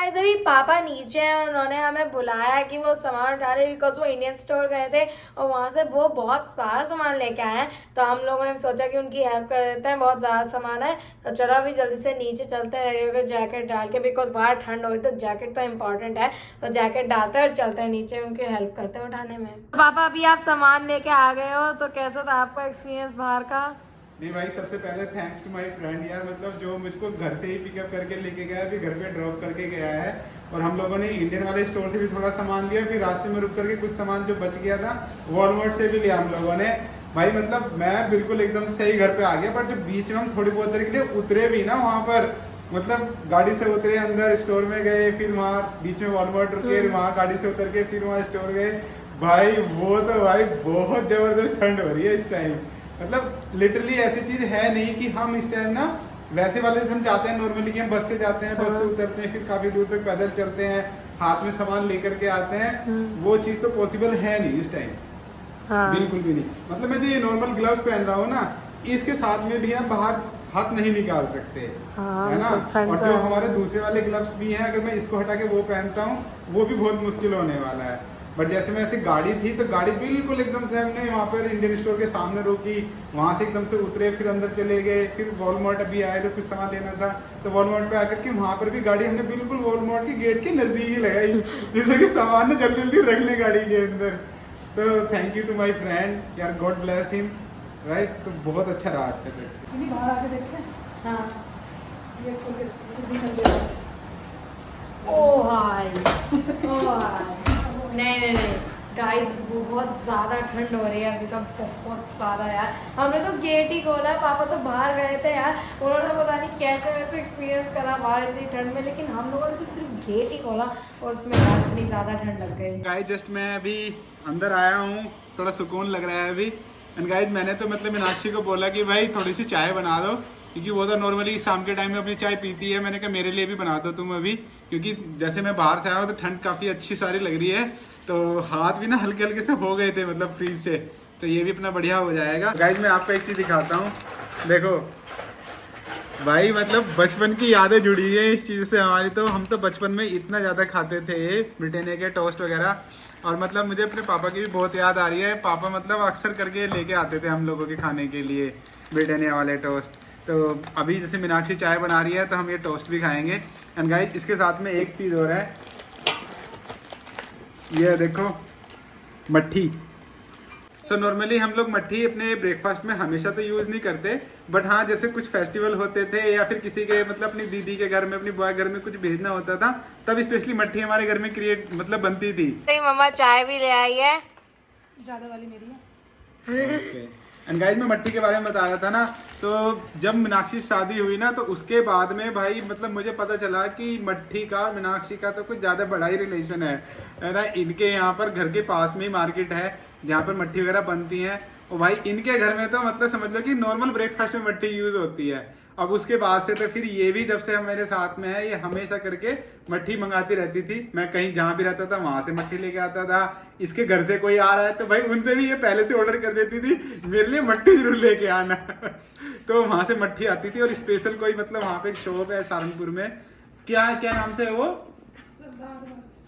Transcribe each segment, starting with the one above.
Guys अभी पापा नीचे हैं, उन्होंने हमें बुलाया कि वो सामान उठा ले बिकॉज वो इंडियन स्टोर गए थे और वहाँ से वो बहुत सारा सामान लेके आए हैं। तो हम लोगों ने सोचा कि उनकी हेल्प कर देते हैं, बहुत ज़्यादा सामान है। तो चलो अभी जल्दी से नीचे चलते हैं रेडी होकर जैकेट डाल के, बिकॉज बाहर ठंड हो रही तो जैकेट तो इम्पोर्टेंट है। तो जैकेट डालते हैं और चलते हैं नीचे, उनकी हेल्प करते हैं उठाने में। पापा अभी आप सामान लेके आ गए हो, तो कैसा था आपका एक्सपीरियंस बाहर का? नहीं भाई, सबसे पहले थैंक्स टू माय फ्रेंड यार, मतलब जो मुझको घर से ही पिकअप करके लेके गया, फिर घर पे ड्रॉप करके गया है। और हम लोगों ने इंडियन वाले स्टोर से भी थोड़ा सामान लिया, फिर रास्ते में रुक करके कुछ सामान जो बच गया था वॉलमार्ट से भी लिया हम लोगों ने। भाई मतलब मैं बिल्कुल एकदम सही घर पे आ गया, पर जब बीच में हम थोड़ी बहुत देर के लिए उतरे भी ना वहाँ पर, मतलब गाड़ी से उतरे, अंदर स्टोर में गए, फिर वहाँ बीच में वॉलमार्ट रुके, वहाँ गाड़ी से उतर के फिर वहाँ स्टोर गए। भाई वो तो भाई बहुत जबरदस्त ठंड हो रही है इस टाइम। मतलब लिटरली ऐसी चीज है नहीं कि हम इस टाइम ना वैसे वाले से हम जाते हैं नॉर्मली कि हम बस से जाते हैं, बस से उतरते हैं, फिर काफी दूर तक पैदल चलते हैं, हाथ में सामान लेकर के आते हैं, वो चीज तो पॉसिबल है नहीं इस टाइम। बिल्कुल भी नहीं। मतलब मैं जो ये नॉर्मल ग्लव्स पहन रहा हूँ ना, इसके साथ में भी हम बाहर हाथ नहीं निकाल सकते, है ना। और जो हमारे दूसरे वाले ग्लव्स भी हैं, अगर मैं इसको हटा के वो पहनता हूँ वो भी बहुत मुश्किल होने वाला है। बट जैसे मैं ऐसी गाड़ी थी तो गाड़ी बिल्कुल एकदम से हमने वहाँ पर इंडियन स्टोर के सामने रोकी, वहाँ से एकदम से उतरे, फिर अंदर चले गए, फिर वॉलमार्ट अभी आए तो कुछ सामान लेना था, तो वॉलमार्ट पे आकर के वहाँ पर भी गाड़ी हमने बिल्कुल वॉलमार्ट के गेट के नजदीक ही लगाई, जिससे कि सामान ना जल्दी जल्दी रख ले गाड़ी के अंदर। तो thank you to my friend यार, गॉड ब्लेस हिम, राइट। तो बहुत अच्छा रहा आज का ट्रिप। बाहर आके देखते हैं। हाँ। ये खोल के दिखा दे। ओ हाय, ओ हाय। नहीं गाइस, बहुत ज़्यादा ठंड हो रही है अभी तो, बहुत ज़्यादा यार। हमने तो गेट ही खोला, पापा तो बाहर गए थे यार, उन्होंने पता नहीं कैसे वैसे एक्सपीरियंस करा बाहर इतनी ठंड में, लेकिन हम लोगों ने तो सिर्फ गेट ही खोला और उसमें यार इतनी ज़्यादा ठंड लग गई। गाइस जस्ट मैं अभी अंदर आया हूँ, थोड़ा सुकून लग रहा है अभी। एंड गाइस मैंने तो मतलब मीनाक्षी को बोला कि भाई थोड़ी सी चाय बना दो, क्योंकि वो तो नॉर्मली शाम के टाइम में अपनी चाय पीती है। मैंने कहा मेरे लिए भी बना दो तुम अभी, क्योंकि जैसे मैं बाहर से आया हूँ तो ठंड काफ़ी अच्छी सारी लग रही है, तो हाथ भी ना हल्के हल्के से हो गए थे मतलब फ्रीज से, तो ये भी अपना बढ़िया हो जाएगा। गाइस मैं आपको एक चीज़ दिखाता हूँ, देखो भाई, मतलब बचपन की यादें जुड़ी हुई है इस चीज़ से हमारी। तो हम तो बचपन में इतना ज़्यादा खाते थे ब्रिटानिया के टोस्ट वगैरह, और मतलब मुझे अपने पापा की भी बहुत याद आ रही है। पापा मतलब अक्सर करके लेके आते थे हम लोगों के खाने के लिए ब्रिटानिया वाले टोस्ट। तो अभी जैसे मीनाक्षी चाय बना रही है तो हम ये टोस्ट भी खाएंगे। एंड गाइस इसके साथ में एक चीज़ और है, ये देखो मट्ठी। सो नॉर्मली हम लोग मट्ठी अपने ब्रेकफास्ट में हमेशा तो यूज़ नहीं करते, बट हाँ जैसे कुछ फेस्टिवल होते थे या फिर किसी के मतलब अपनी दीदी के घर में, अपनी बुआ के घर में कुछ भेजना होता था, तब स्पेशली मट्ठी हमारे घर में क्रिएट मतलब बनती थी। मम्मा चाय भी ले आई है, ज्यादा वाली मेरी है। एंड गाइस मैं मट्ठी के बारे में बता रहा था ना, तो जब मीनाक्षी शादी हुई ना, तो उसके बाद में भाई मतलब मुझे पता चला कि मट्ठी का मीनाक्षी का तो कुछ ज़्यादा बड़ा ही रिलेशन है ना। इनके यहाँ पर घर के पास में ही मार्केट है जहाँ पर मट्ठी वगैरह बनती हैं, और भाई इनके घर में तो मतलब समझ लो कि नॉर्मल ब्रेकफास्ट में मट्ठी यूज़ होती है। अब उसके बाद से तो फिर ये भी जब से हम मेरे साथ में है, ये हमेशा करके मट्ठी मंगाती रहती थी। मैं कहीं जहाँ भी रहता था वहां से मट्ठी लेके आता था। इसके घर से कोई आ रहा है तो भाई उनसे भी ये पहले से ऑर्डर कर देती थी, मेरे लिए मट्ठी जरूर लेके आना। तो वहां से मट्ठी आती थी, और स्पेशल कोई मतलब वहां पे एक शॉप है सहारनपुर में, क्या क्या नाम से है वो,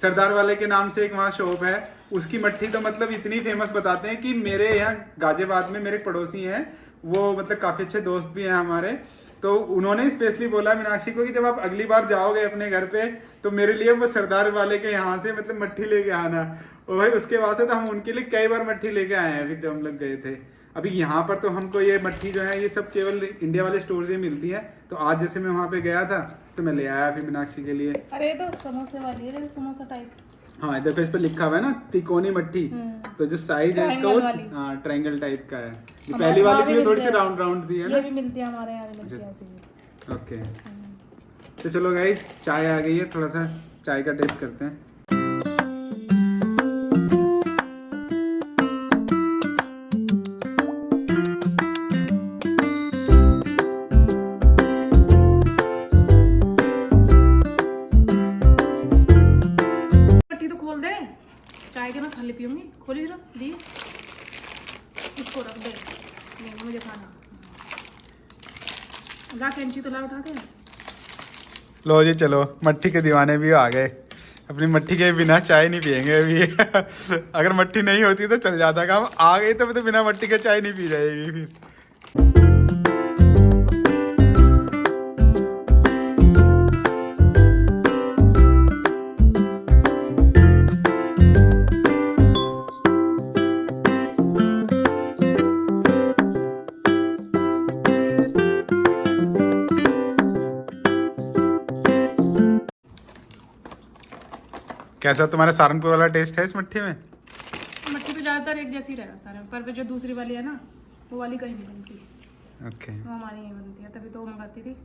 सरदार वाले के नाम से एक वहाँ शॉप है। उसकी मट्ठी तो मतलब इतनी फेमस बताते हैं कि मेरे यहाँ गाजियाबाद में मेरे पड़ोसी हैं, वो मतलब काफ़ी अच्छे दोस्त भी हैं हमारे, तो उन्होंने स्पेशली बोला मीनाक्षी को कि जब आप अगली बार जाओगे अपने घर पे तो मेरे लिए वो सरदार वाले के यहाँ से मतलब मट्ठी लेके आना। और भाई उसके बाद से तो हम उनके लिए कई बार मट्ठी लेके आए हैं फिर जब हम लोग गए थे। अभी यहाँ पर तो हमको ये मट्ठी जो है ये सब केवल इंडिया वाले स्टोर से मिलती है, तो आज जैसे मैं वहाँ पे गया था तो मैं ले आया फिर मीनाक्षी के लिए। अरे ये तो समोसे वाली है, जैसे समोसा टाइप। हाँ देखो इस पर लिखा हुआ है ना तिकोनी मट्ठी, तो जो साइज है इसका वो हाँ ट्रायंगल टाइप का है। ये पहली वाली थी थोड़ी सी राउंड राउंड थी, है ना। ये भी मिलती है हमारे यहाँ, भी मिलती है ऐसी। ओके तो चलो गाइस चाय आ गई है, थोड़ा सा चाय का टेस्ट करते हैं। मट्ठी तो खोल दे, चाय के मैं खाली पीऊंगी। खोली जरा दी, इसको रख दे, नहीं मुझे खाना। ला कैंची तो ला उठा के, लो जी चलो, मट्ठी के दीवाने भी आ गए। अपनी मट्ठी के बिना चाय नहीं पियेंगे अभी। अगर मट्ठी नहीं होती तो चल जाता काम, आ गई तो बिना मट्ठी के चाय नहीं पी जाएगी फिर। कैसा तुम्हारा सहारनपुर वाला टेस्ट है इस मट्ठी में? मट्ठी तो ज़्यादातर एक जैसी रहेगा सारे, पर जो दूसरी वाली है ना, वो वाली कहीं नहीं बनती। ओके। वो हमारी यहीं बनती है, तभी तो वो मंगाती थी।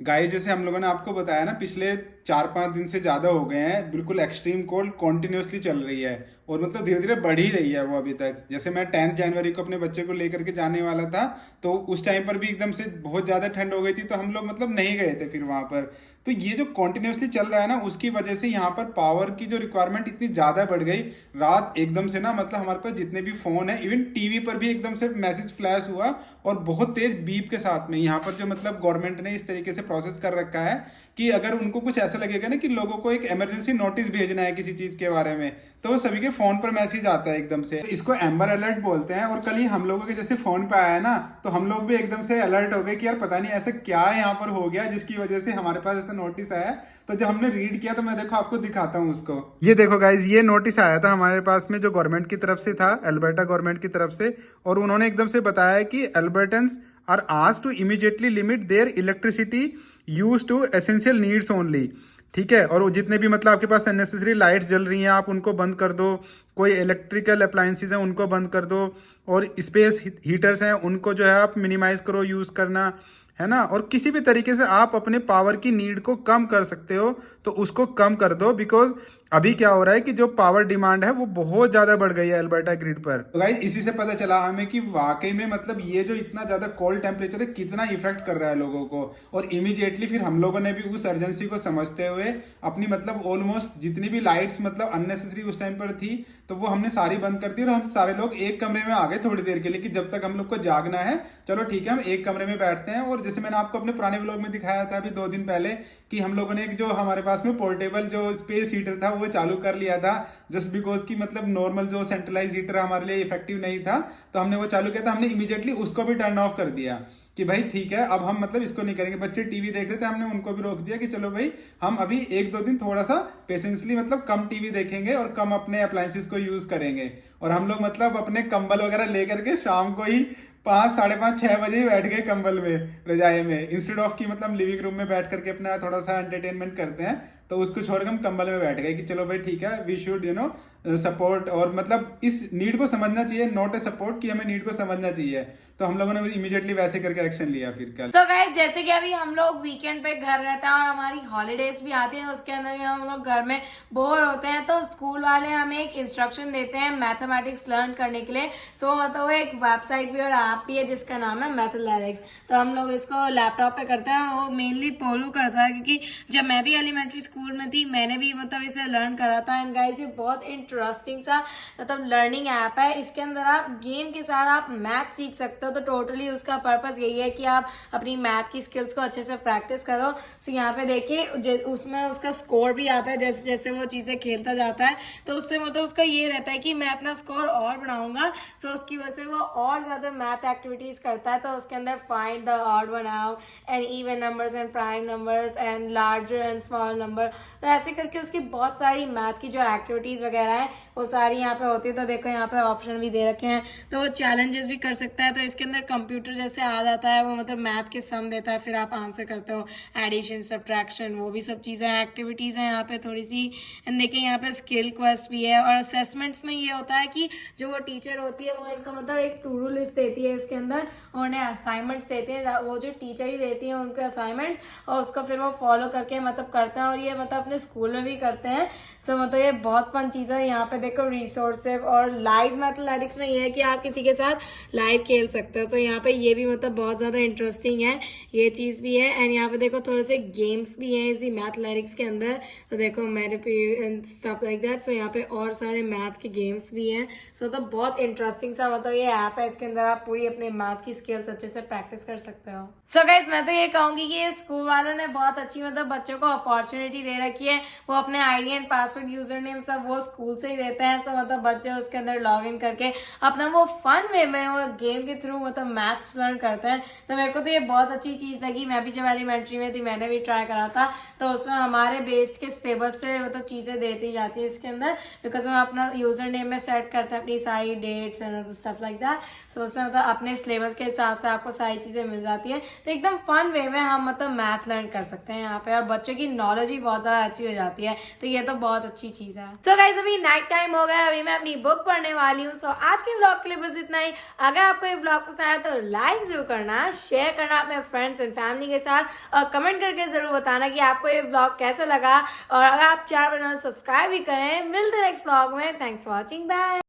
गाइस जैसे हम लोगों ने आपको बताया ना, पिछले 4-5 दिन से ज़्यादा हो गए हैं, बिल्कुल एक्सट्रीम कोल्ड कॉन्टिन्यूसली चल रही है और मतलब धीरे धीरे बढ़ ही रही है वो अभी तक। जैसे मैं 10 जनवरी को अपने बच्चे को लेकर के जाने वाला था, तो उस टाइम पर भी एकदम से बहुत ज़्यादा ठंड हो गई थी, तो हम लोग मतलब नहीं गए थे फिर वहाँ पर। तो ये जो कॉन्टिन्यूसली चल रहा है ना, उसकी वजह से यहाँ पर पावर की जो रिक्वायरमेंट इतनी ज़्यादा बढ़ गई। रात एकदम से ना मतलब हमारे पास जितने भी फ़ोन है, इवन टीवी पर भी एकदम से मैसेज फ्लैश हुआ और बहुत तेज बीप के साथ में। यहाँ पर जो मतलब गवर्नमेंट ने इस तरीके से प्रोसेस कर रखा है कि अगर उनको कुछ ऐसा लगेगा ना कि लोगों को एक इमरजेंसी नोटिस भेजना है किसी चीज के बारे में, तो वो सभी के फोन पर मैसेज आता है एकदम से। इसको एम्बर अलर्ट बोलते हैं। और कल ही हम लोगों के जैसे फोन पे आया ना, तो हम लोग भी एकदम से अलर्ट हो गए कि यार पता नहीं ऐसा क्या यहाँ पर हो गया जिसकी वजह से हमारे पास ऐसा नोटिस आया। तो जब हमने रीड किया तो मैं देखो आपको दिखाता हूँ उसको। ये देखो गाइज, ये नोटिस आया था हमारे पास में जो गवर्नमेंट की तरफ से था, अल्बर्टा गवर्नमेंट की तरफ से, और उन्होंने एकदम से बताया कि Albertans are asked to immediately limit their electricity use to essential needs only. ठीक है, और जितने भी मतलब आपके पास अननेसेसरी लाइट्स जल रही हैं आप उनको बंद कर दो, कोई इलेक्ट्रिकल अप्लायंसेस हैं उनको बंद कर दो, और स्पेस हीटर्स हैं उनको जो है आप मिनिमाइज करो यूज़ करना, है ना। और किसी भी तरीके से आप अपने पावर की नीड को कम कर सकते हो तो उसको कम कर दो, बिकॉज अभी क्या हो रहा है कि जो पावर डिमांड है वो बहुत ज्यादा बढ़ गई है अल्बर्टा ग्रिड पर। तो गाइस इसी से पता चला हमें कि वाकई में मतलब ये जो इतना ज्यादा कोल्ड टेम्परेचर है कितना इफेक्ट कर रहा है लोगों को। और इमीडिएटली फिर हम लोगों ने भी उस अर्जेंसी को समझते हुए अपनी मतलब ऑलमोस्ट जितनी भी लाइट्स मतलब अननेसेसरी उस टाइम पर थी तो वो हमने सारी बंद कर दी और हम सारे लोग एक कमरे में आ गए थोड़ी देर के लिए कि जब तक हम लोग को जागना है चलो ठीक है हम एक कमरे में बैठते हैं। और जैसे मैंने आपको अपने पुराने व्लॉग में दिखाया था अभी 2 दिन पहले कि हम लोगों ने एक जो हमारे पास में पोर्टेबल जो स्पेस हीटर था वो चालू कर लिया था, जस्ट बिकॉज की मतलब नॉर्मल जो सेंट्रलाइज हीटर हमारे लिए इफेक्टिव नहीं था, तो हमने वो चालू किया था। हमने इमीडिएटली उसको भी टर्न ऑफ कर दिया कि भाई ठीक है अब हम मतलब इसको नहीं करेंगे। बच्चे टीवी देख रहे थे, हमने उनको भी रोक दिया कि चलो भाई हम अभी 1-2 दिन थोड़ा सा पेशेंसली मतलब कम टीवी देखेंगे और कम अपने अप्लायंसेस को यूज करेंगे। और हम लोग मतलब अपने कंबल वगैरह लेकर के शाम को ही 5, 5:30, 6 बजे ही बैठ गए कंबल में, रजाई में, इंस्टेड ऑफ की मतलब लिविंग रूम में बैठ करके अपना थोड़ा सा एंटरटेनमेंट करते हैं, तो उसको छोड़कर हम कंबल में बैठ गए कि चलो भाई ठीक है we should you know support. और मतलब इस नीड को समझना चाहिए, नॉट ए सपोर्ट, कि हमें नीड को समझना चाहिए। तो हम लोगों ने इमीडिएटली वैसे करके एक्शन लिया फिर कल। तो गाइस जैसे कि अभी हम लोग वीकेंड पे घर रहते हैं और हमारी हॉलीडेज भी आती हैं, उसके अंदर भी हम लोग घर में बोर होते हैं, तो स्कूल वाले हमें एक इंस्ट्रक्शन देते हैं मैथमेटिक्स लर्न करने के लिए। सो मतलब वो एक वेबसाइट भी और ऐप भी है जिसका नाम है मैथलेटिक्स। तो हम लोग इसको लैपटॉप पे करते हैं, वो मेनली पोलू करता है क्योंकि जब मैं भी एलिमेंट्री स्कूल में थी मैंने भी मतलब इसे लर्न करा था। एंड गाइस ये बहुत इंटरेस्टिंग सा मतलब लर्निंग ऐप है। इसके अंदर आप गेम के साथ आप मैथ सीख सकते हो, तो टोटली उसका पर्पस यही है कि आप अपनी मैथ की स्किल्स को अच्छे से प्रैक्टिस करो। सो यहाँ पे देखिए उसमें उसका स्कोर भी आता है, जैसे जैसे वो चीज़ें खेलता जाता है तो उससे मतलब उसका ये रहता है कि मैं अपना स्कोर और बढ़ाऊंगा। सो उसकी वजह से वो और ज़्यादा मैथ एक्टिविटीज़ करता है। तो उसके अंदर find the odd one out and even numbers and prime numbers and larger and small number, तो ऐसे करके उसकी बहुत सारी मैथ की जो एक्टिविटीज़ वगैरह हैं वो सारी यहाँ पे होती है। तो देखो यहाँ पे ऑप्शन भी दे रखे हैं, तो वो चैलेंजेस भी कर सकता है। तो इसके अंदर कंप्यूटर जैसे आ जाता है, वो मतलब मैथ के सम देता है, फिर आप आंसर करते हो, एडिशन सब्ट्रैक्शन, वो भी सब चीज़ें एक्टिविटीज़ हैं यहाँ पे थोड़ी सी। देखिए यहाँ पे स्किल क्वेस्ट भी है। और असेसमेंट्स में ये होता है कि जो वो टीचर होती है वो इनका मतलब एक टू डू लिस्ट देती है इसके अंदर, और उन्हें असाइनमेंट्स देते हैं, वो जो टीचर ही देती है उनके असाइनमेंट्स, और उसको फिर वो फॉलो करके मतलब करते हैं। और ये मतलब अपने स्कूल में भी करते हैं। सो मतलब ये बहुत फन चीज़ है। यहाँ पे देखो रिसोर्सेज और लाइव मैथमेटिक्स में ये है कि आप किसी के साथ लाइव खेल सकते सकते हो। तो यहाँ पे ये भी मतलब बहुत ज़्यादा इंटरेस्टिंग है, ये चीज़ भी है। एंड यहाँ पे देखो थोड़े से गेम्स भी हैं इसी मैथलेटिक्स के अंदर। तो देखो मेरे एंड स्टफ लाइक दैट। सो यहाँ पे और सारे मैथ के गेम्स भी हैं। सो मतलब बहुत इंटरेस्टिंग सा मतलब ये ऐप है, इसके अंदर आप पूरी अपने मैथ की स्किल्स अच्छे से प्रैक्टिस कर सकते हो। सो गाइस मैं तो ये कहूँगी कि ये स्कूल वालों ने बहुत अच्छी मतलब बच्चों को अपॉर्चुनिटी दे रखी है। वो अपने ID and password user name सब वो स्कूल से ही देते हैं। सो मतलब बच्चे उसके अंदर लॉग इन करके अपना वो फन वे में वो गेम के थ्रू मतलब मैथ्स लर्न करते हैं। तो मेरे को तो ये बहुत अच्छी चीज़ लगी। मैं भी जब एलिमेंट्री में थी मैंने भी ट्राई करा था। तो उसमें हमारे बेस्ड के सिलेबस से मतलब चीज़ें देती जाती है इसके अंदर, बिकॉज हम अपना यूजर नेम में सेट करते हैं अपनी सारी dates and stuff like that. So उसमें मतलब अपने सिलेबस के हिसाब से आपको सारी चीज़ें मिल जाती है। तो एकदम फन वे में हम मतलब मैथ लर्न कर सकते हैं यहाँ पे, और बच्चों की नॉलेज भी बहुत ज़्यादा अच्छी हो जाती है। तो ये तो बहुत अच्छी चीज़ है। सो गाइस अभी नाइट टाइम हो गया, अभी मैं अपनी बुक पढ़ने वाली हूँ। सो आज के ब्लॉग के लिए बस इतना ही। अगर आपको ये ब्लॉग पसंद आया तो लाइक जरूर करना, शेयर करना अपने फ्रेंड्स एंड फैमिली के साथ, और कमेंट करके जरूर बताना कि आपको ये ब्लॉग कैसा लगा। और अगर आप चैनल पर सब्सक्राइब भी करें। मिलते हैं नेक्स्ट ब्लॉग में। Thanks for watching, bye.